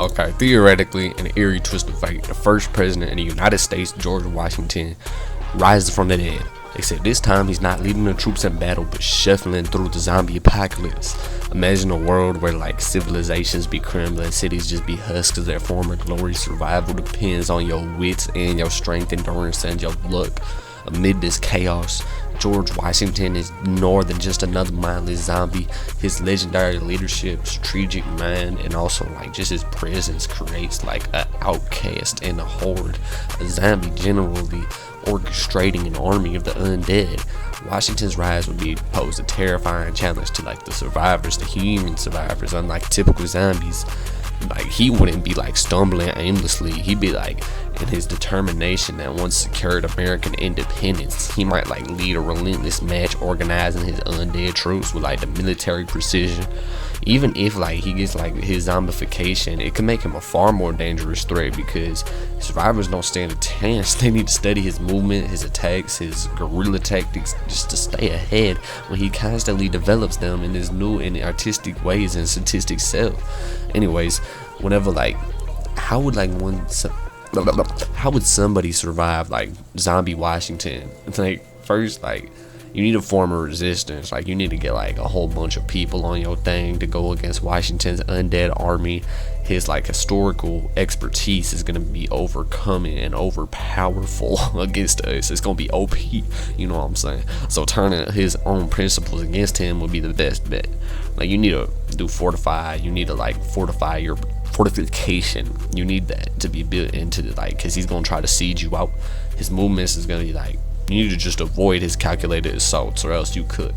Okay, theoretically, in an eerie twist of fate, the first president in the United States, George Washington, rises from the dead. Except this time he's not leading the troops in battle, but shuffling through the zombie apocalypse. Imagine a world where like civilizations be crumbling, cities just be husks of their former glory. Survival depends on your wits and your strength, endurance, and your luck. Amid this chaos, George Washington is more than just another mindless zombie. His legendary leadership, strategic mind, and also like just his presence creates like an outcast and a horde. A zombie generally orchestrating an army of the undead. Washington's rise would be posed a terrifying challenge to like the survivors, the human survivors. Unlike typical zombies, like he wouldn't be like stumbling aimlessly. He'd be like in his determination that once secured American independence, he might like lead a relentless match, organizing his undead troops with like the military precision. Even if like he gets like his zombification, it can make him a far more dangerous threat because survivors don't stand a chance. They need to study his movement, his attacks, his guerrilla tactics just to stay ahead when he constantly develops them in his new and artistic ways and statistic self. Anyways, whenever like how would somebody survive like zombie Washington? It's like first like you need to form a resistance. Like you need to get like a whole bunch of people on your thing to go against Washington's undead army. His like historical expertise is gonna be overcoming and overpowerful against us. It's gonna be OP, you know what I'm saying? So turning his own principles against him would be the best bet. Like you need to do fortify. You need to like fortify your fortification. You need that to be built into the like, cause he's gonna try to siege you out. His movements is gonna be like, you need to just avoid his calculated assaults or else you could.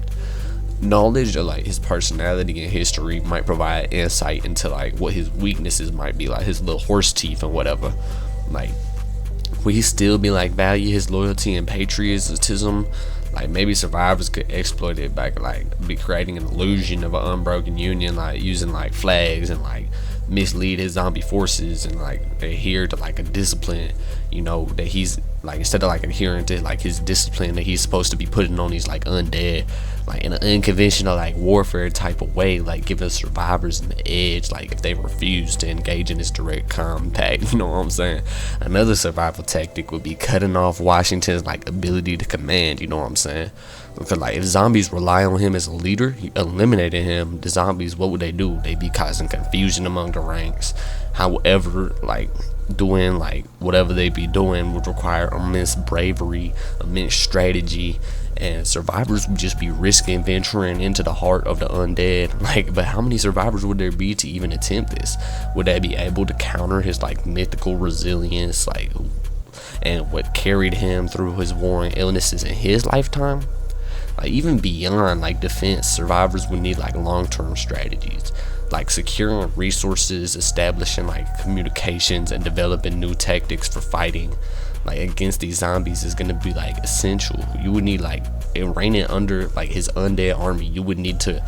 Knowledge of like his personality and history might provide insight into like what his weaknesses might be, like his little horse teeth and whatever. Like will he still be like value his loyalty and patriotism? Like maybe survivors could exploit it by like be creating an illusion of an unbroken union, like using like flags and like mislead his zombie forces and like adhere to like a discipline, you know, that he's like instead of like adhering to like his discipline that he's supposed to be putting on these like undead, like in an unconventional like warfare type of way, like giving survivors an edge like if they refuse to engage in this direct contact, you know what I'm saying? Another survival tactic would be cutting off Washington's like ability to command, you know what I'm saying? Because like if zombies rely on him as a leader, eliminating him, the zombies, what would they do? They'd be causing confusion among the ranks. However, like doing like whatever they be doing would require immense bravery, immense strategy, and survivors would just be risking venturing into the heart of the undead. Like, but how many survivors would there be to even attempt this? Would they be able to counter his like mythical resilience, like, and what carried him through his warring illnesses in his lifetime? Like even beyond like defense, survivors would need like long-term strategies, like securing resources, establishing like communications, and developing new tactics for fighting like against these zombies is gonna be like essential. You would need like reigning under like his undead army. It would need to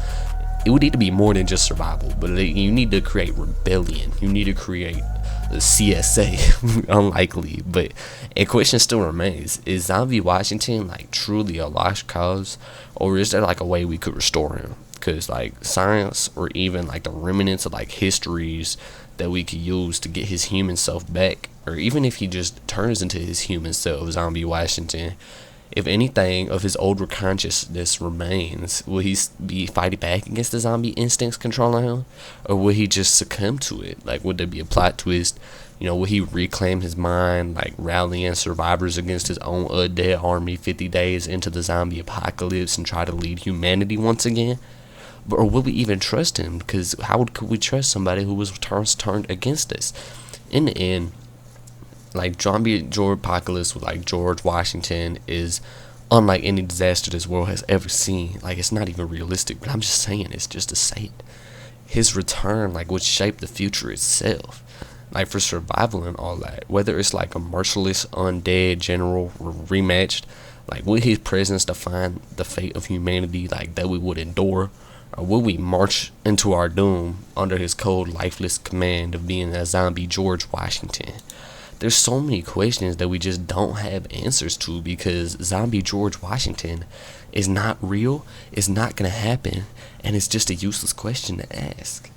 be more than just survival, but you need to create rebellion. You need to create the CSA. Unlikely, but a question still remains: is zombie Washington like truly a lost cause, or is there like a way we could restore him? Because like science or even like the remnants of like histories that we could use to get his human self back, or even if he just turns into his human self, zombie Washington, if anything of his older consciousness remains, will he be fighting back against the zombie instincts controlling him, or will he just succumb to it? Like, would there be a plot twist? You know, will he reclaim his mind, like rallying survivors against his own undead army 50 days into the zombie apocalypse and try to lead humanity once again? Or will we even trust him? Because how could we trust somebody who was turned against us? In the end, like zombie George Apocalypse with like George Washington is unlike any disaster this world has ever seen. Like it's not even realistic, but I'm just saying it's just to say it. His return like would shape the future itself. Like for survival and all that. Whether it's like a merciless undead general rematched, like will his presence define the fate of humanity like that we would endure? Or will we march into our doom under his cold, lifeless command of being a zombie George Washington? There's so many questions that we just don't have answers to because zombie George Washington is not real, it's not gonna happen, and it's just a useless question to ask.